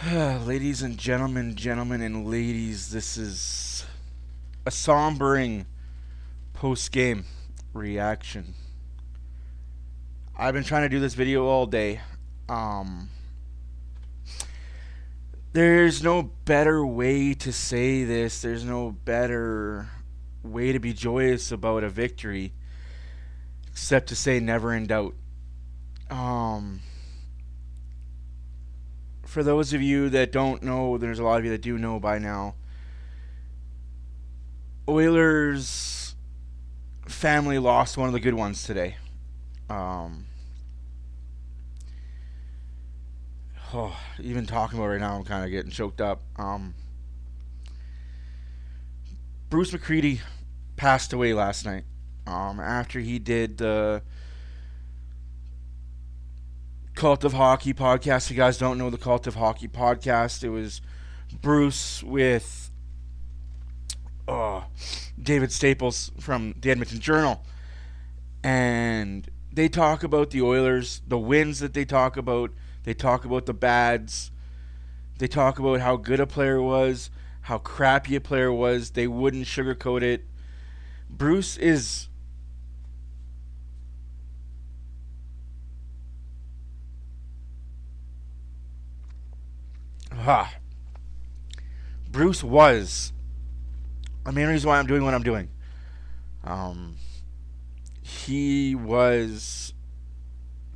Ladies and gentlemen and ladies, this is a sombering post-game reaction. I've been trying to do this video all day. Um, there's no better way to say this. There's no better way to be joyous about a victory except to say never in doubt. Um, for those of you that don't know, there's a lot of you that do know by now. Oilers family lost one of the good ones today. Um, Even talking about it right now, I'm kind of getting choked up. Bruce McCready passed away last night. After he did the Cult of Hockey podcast. If you guys don't know the Cult of Hockey podcast, it was Bruce with David Staples from the Edmonton Journal, and they talk about the Oilers, the wins that they talk about. They talk about the bads. They talk about how good a player was, how crappy a player was. They wouldn't sugarcoat it. Bruce is Bruce was the main reason why I'm doing what I'm doing. Um, he was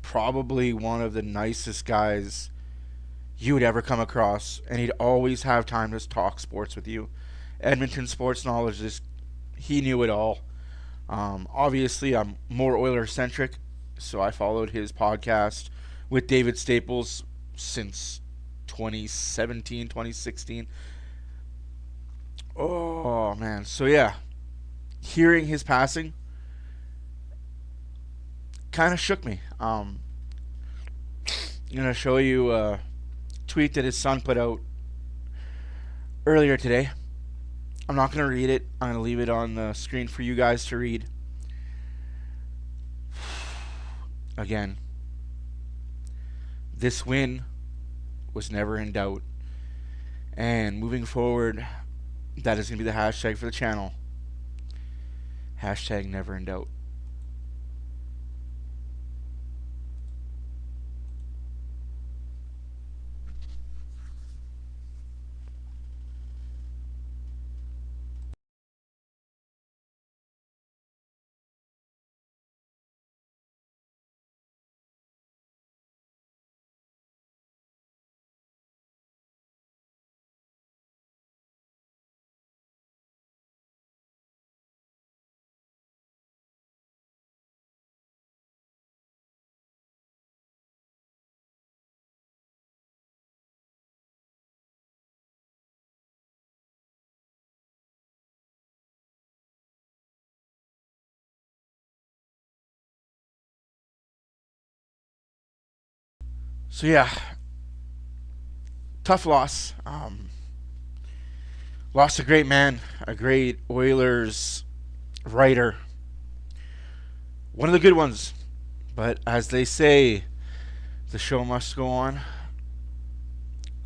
probably one of the nicest guys you would ever come across, and he'd always have time to talk sports with you. Edmonton sports knowledge, he knew it all. Obviously, I'm more Oiler centric, so I followed his podcast with David Staples since 2017, 2016. Oh, man. So, yeah, hearing his passing kind of shook me. I'm going to show you a tweet that his son put out earlier today. I'm not going to read it. I'm going to leave it on the screen for you guys to read. Again, this win was never in doubt. And moving forward, that is going to be the hashtag for the channel. Hashtag never in doubt. So yeah, tough loss. Lost a great man, a great Oilers writer, one of the good ones. But as they say, the show must go on.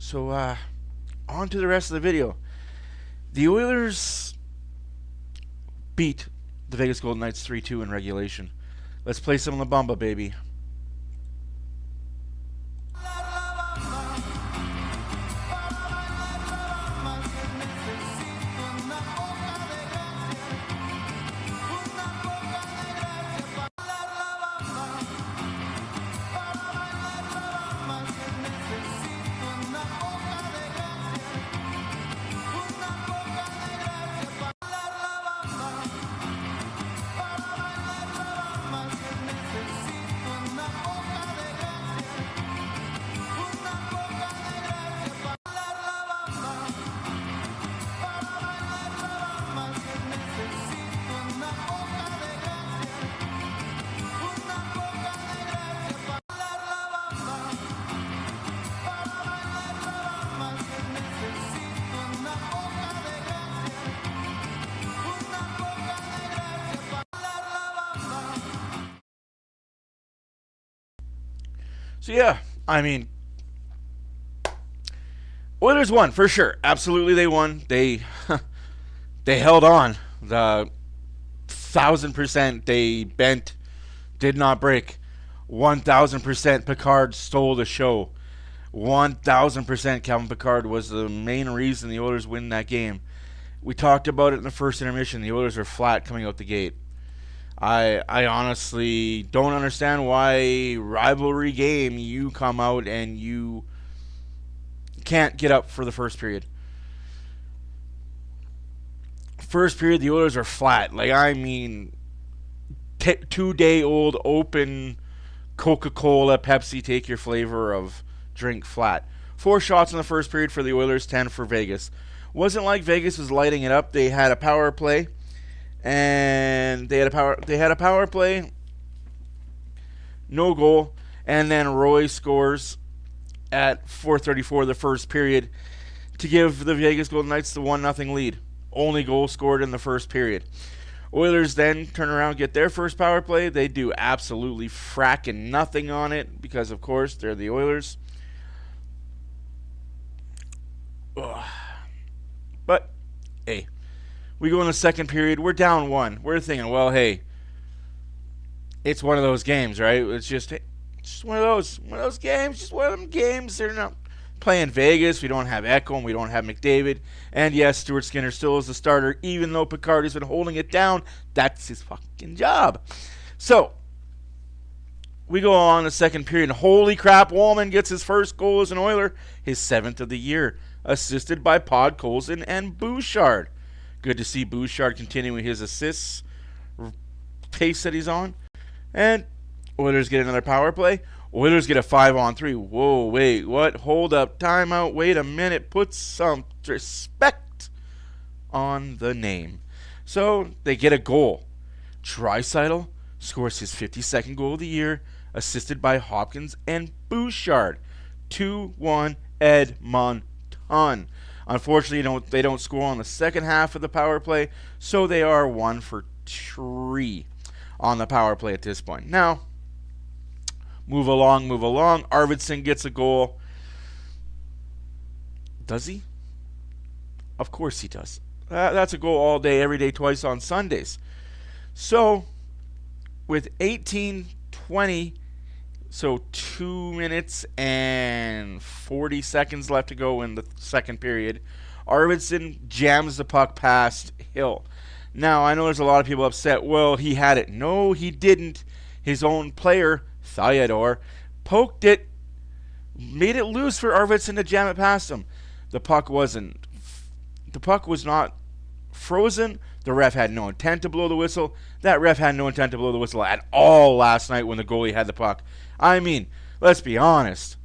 So on to the rest of the video. The Oilers beat the Vegas Golden Knights 3-2 in regulation. Let's play some La Bamba, baby. So yeah, I mean, Oilers won for sure. Absolutely, they won. They they held on. The 1,000% they bent, did not break. 1,000% Pickard stole the show. 1,000% Calvin Pickard was the main reason the Oilers win that game. We talked about it in the first intermission. The Oilers are flat coming out the gate. I honestly don't understand why rivalry game you come out and you can't get up for the first period. First period, the Oilers are flat. Like, I mean, 2-day-old open Coca-Cola, Pepsi, take your flavor of drink flat. 4 shots in the first period for the Oilers, 10 for Vegas. Wasn't like Vegas was lighting it up. They had a power play, and they had a power play, no goal, and then Roy scores at 4:34 the first period to give the Vegas Golden Knights the 1-0 lead. Only goal scored in the first period. Oilers then turn around, get their first power play. They do absolutely fracking nothing on it because, of course, they're the Oilers. Ugh. But, hey, we go in the second period. We're down 1. We're thinking, well, hey, it's one of those games, right? It's just one of those games. Just one of them games. They're not playing Vegas. We don't have Echo and we don't have McDavid. And yes, Stuart Skinner still is the starter, even though Pickard has been holding it down. That's his fucking job. So, we go on the second period. Holy crap, Wallman gets his first goal as an Oiler, his 7th of the year, assisted by Podkolzin and Bouchard. Good to see Bouchard continuing his assists pace that he's on. And Oilers get another power play. Oilers get a 5-on-3. Whoa, wait, what? Hold up, timeout, wait a minute. Put some respect on the name. So they get a goal. Draisaitl scores his 52nd goal of the year, assisted by Hopkins and Bouchard. 2-1 Edmonton. Unfortunately, they don't score on the second half of the power play, so they are 1 for 3 on the power play at this point. Now, move along. Arvidsson gets a goal. Does he? Of course he does. That's a goal all day, every day, twice on Sundays. So, with 18:20, so 2 minutes and 40 seconds left to go in the second period, Arvidsson jams the puck past Hill. Now, I know there's a lot of people upset. Well, he had it. No, he didn't. His own player, Theodore, poked it, made it loose for Arvidsson to jam it past him. The puck was not frozen. The ref had no intent to blow the whistle. That ref had no intent to blow the whistle at all last night when the goalie had the puck. I mean, let's be honest.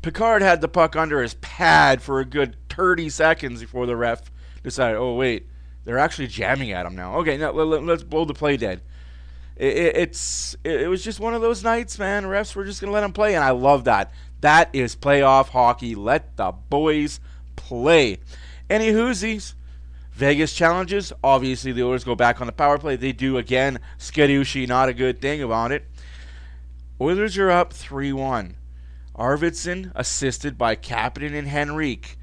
Pickard had the puck under his pad for a good 30 seconds before the ref decided, oh, wait, they're actually jamming at him now. Okay, now let's blow the play dead. It was just one of those nights, man. Refs were just going to let him play, and I love that. That is playoff hockey. Let the boys play. Any whoosies? Vegas challenges. Obviously, the Oilers go back on the power play. They do again. Skadooshi, not a good thing about it. Oilers are up 3-1. Arvidsson assisted by Kapanen and Henrique.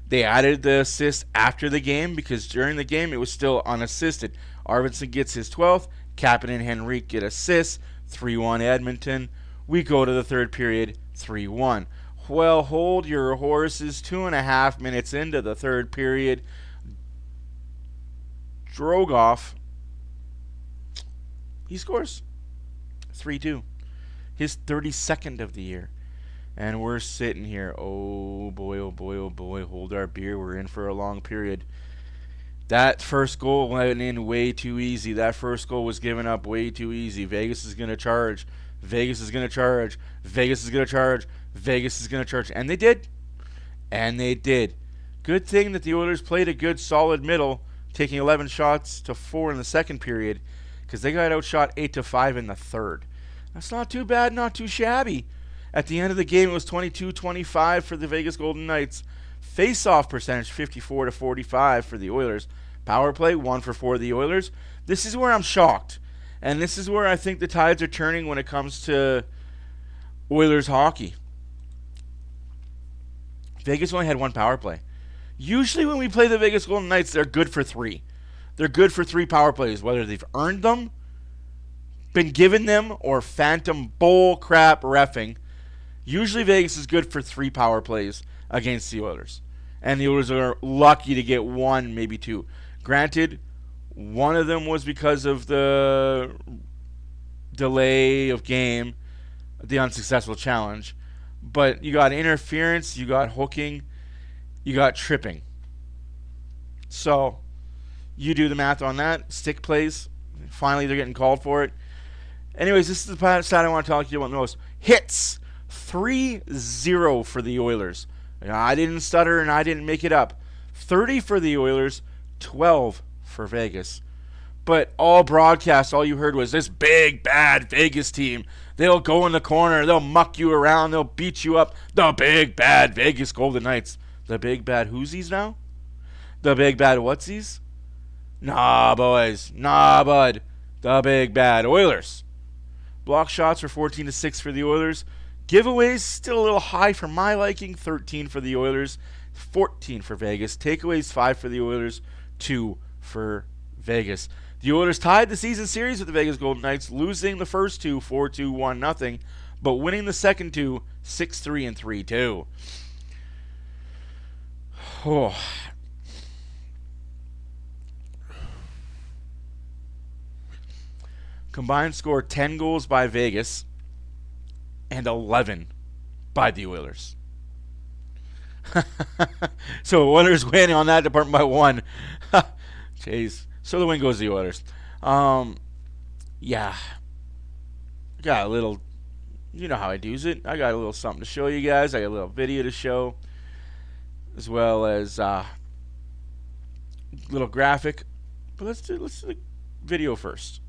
They added the assist after the game because during the game it was still unassisted. Arvidsson gets his 12th. Kapanen and Henrique get assists. 3-1 Edmonton. We go to the third period. 3-1. Well, hold your horses. 2.5 minutes into the third period. Drogoff, he scores 3-2. His 32nd of the year. And we're sitting here, oh boy, hold our beer, we're in for a long period. That first goal went in way too easy. That first goal was given up way too easy. Vegas is going to charge. Vegas is going to charge. Vegas is going to charge. Vegas is going to charge. And they did. And they did. Good thing that the Oilers played a good solid middle, taking 11 shots to 4 in the second period, because they got outshot 8-5 in the third. That's not too bad, not too shabby. At the end of the game, it was 22-25 for the Vegas Golden Knights. Face-off percentage, 54-45 for the Oilers. Power play, 1 for 4 of the Oilers. This is where I'm shocked. And this is where I think the tides are turning when it comes to Oilers hockey. Vegas only had 1 power play. Usually when we play the Vegas Golden Knights, they're good for 3. They're good for 3 power plays, whether they've earned them, been given them, or phantom bull crap reffing. Usually Vegas is good for 3 power plays against the Oilers. And the Oilers are lucky to get 1, maybe 2. Granted, one of them was because of the delay of game, the unsuccessful challenge. But you got interference, you got hooking, you got tripping. So you do the math on that. Stick plays. Finally, they're getting called for it. Anyways, this is the stat I want to talk to you about the most. Hits. 3-0 for the Oilers. I didn't stutter and I didn't make it up. 30 for the Oilers, 12 for Vegas. But all broadcast, all you heard was this big, bad Vegas team. They'll go in the corner. They'll muck you around. They'll beat you up. The big, bad Vegas Golden Knights. The big, bad whoosies now? The big, bad whatsies? Nah, boys. Nah, bud. The big, bad Oilers. Block shots were 14-6 for the Oilers. Giveaways still a little high for my liking. 13 for the Oilers, 14 for Vegas. Takeaways 5 for the Oilers, 2 for Vegas. The Oilers tied the season series with the Vegas Golden Knights, losing the first 2 4-2, 1-0, but winning the second 2 6-3 and 3-2. Oh. Combined score 10 goals by Vegas and 11 by the Oilers. So Oilers win on that department by 1. Jeez. So the win goes to the Oilers. Yeah. Got a little, you know how I do it. I got a little something to show you guys. I got a little video to show, as well as little graphic. But let's do the video first.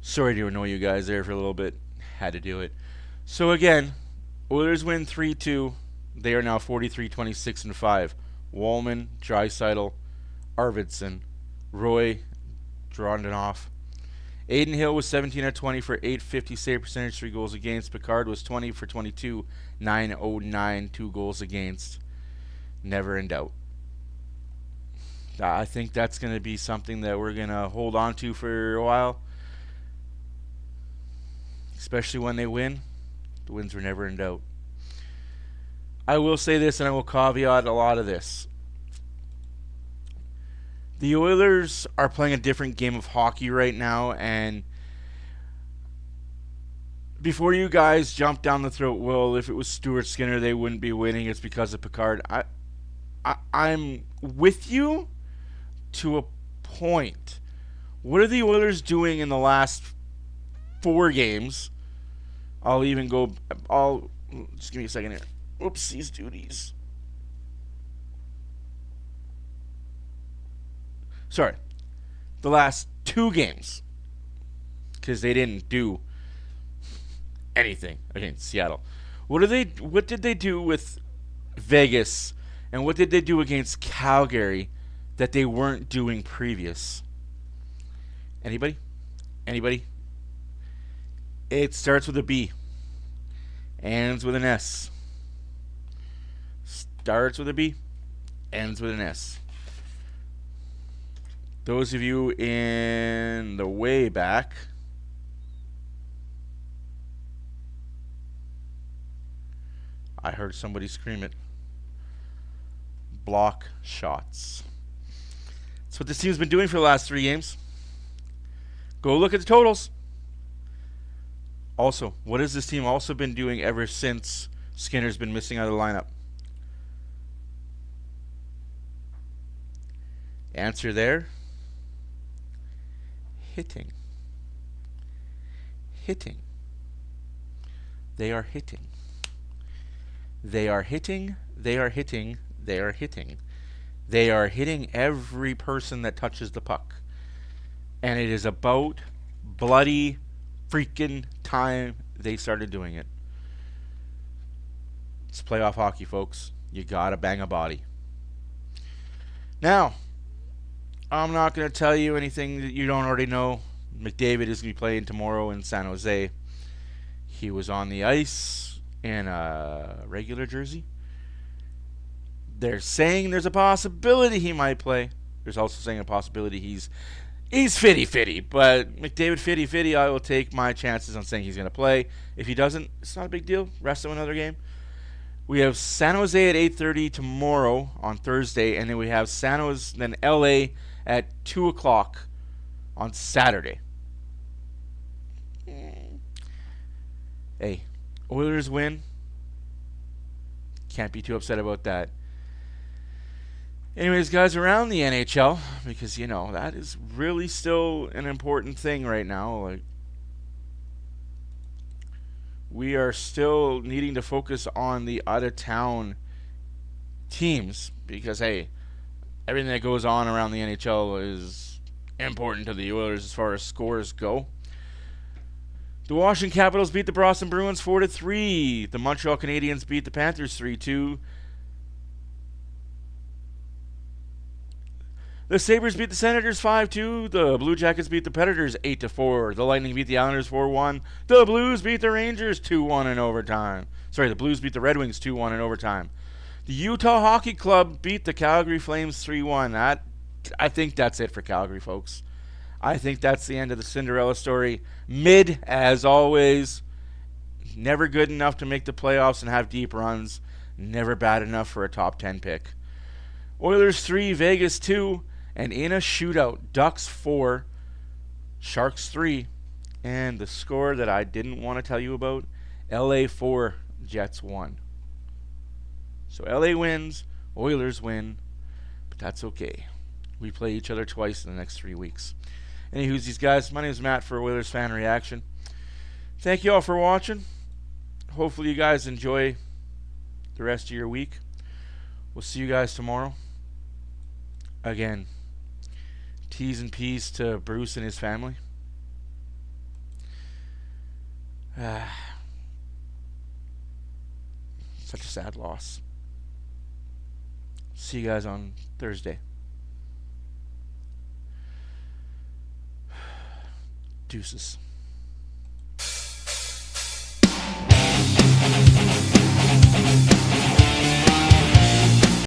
Sorry to annoy you guys there for a little bit. Had to do it. So again, Oilers win 3-2. They are now 43-26-5. Wallman, Draisaitl, Arvidsson, Roy, Drondonoff. Aiden Hill was 17 of 20 for 850 save percentage, 3 goals against. Pickard was 20 for 22, 909, 2 goals against. Never in doubt. I think that's going to be something that we're going to hold on to for a while, especially when they win. The wins were never in doubt. I will say this, and I will caveat a lot of this. The Oilers are playing a different game of hockey right now, and before you guys jump down the throat, well, if it was Stuart Skinner, they wouldn't be winning. It's because of Pickard. I'm with you to a point. What are the Oilers doing in the last 4 games? I'll just give me a second here. Oopsies duties. Sorry. The last 2 games. Because they didn't do anything against Seattle. What did they do with Vegas? And what did they do against Calgary that they weren't doing previous? Anybody? Anybody? It starts with a B. Ends with an S. Starts with a B. Ends with an S. Those of you in the way back, I heard somebody scream it. Block shots. That's what this team's been doing for the last 3 games. Go look at the totals. Also, what has this team also been doing ever since Skinner's been missing out of the lineup? Answer there. Hitting. Hitting. They are hitting. They are hitting, they are hitting, they are hitting. They are hitting every person that touches the puck. And it is about bloody freaking time they started doing it. It's playoff hockey, folks. You gotta bang a body. Now, I'm not going to tell you anything that you don't already know. McDavid is going to be playing tomorrow in San Jose. He was on the ice in a regular jersey. They're saying there's a possibility he might play. There's also saying a possibility he's fitty, but McDavid fitty. I will take my chances on saying he's going to play. If he doesn't, it's not a big deal. Rest him another game. We have San Jose at 8:30 tomorrow on Thursday, and then we have then LA at 2 o'clock on Saturday. Hey, Oilers win. Can't be too upset about that. Anyways, guys, around the NHL, because, that is really still an important thing right now. Like, we are still needing to focus on the out-of-town teams because, hey, everything that goes on around the NHL is important to the Oilers as far as scores go. The Washington Capitals beat the Boston Bruins 4-3. The Montreal Canadiens beat the Panthers 3-2. The Sabres beat the Senators 5-2. The Blue Jackets beat the Predators 8-4. The Lightning beat the Islanders 4-1. The Blues beat the Rangers 2-1 in overtime. The Blues beat the Red Wings 2-1 in overtime. The Utah Hockey Club beat the Calgary Flames 3-1. I think that's it for Calgary, folks. I think that's the end of the Cinderella story. Mid, as always. Never good enough to make the playoffs and have deep runs. Never bad enough for a top 10 pick. Oilers 3, Vegas 2. And in a shootout, Ducks 4, Sharks 3. And the score that I didn't want to tell you about, LA 4, Jets 1. So LA wins, Oilers win, but that's okay. We play each other twice in the next 3 weeks. Anywho's these guys, my name is Matt for Oilers Fan Reaction. Thank you all for watching. Hopefully you guys enjoy the rest of your week. We'll see you guys tomorrow. Again, T's and P's to Bruce and his family. Such a sad loss. See you guys on Thursday. Deuces.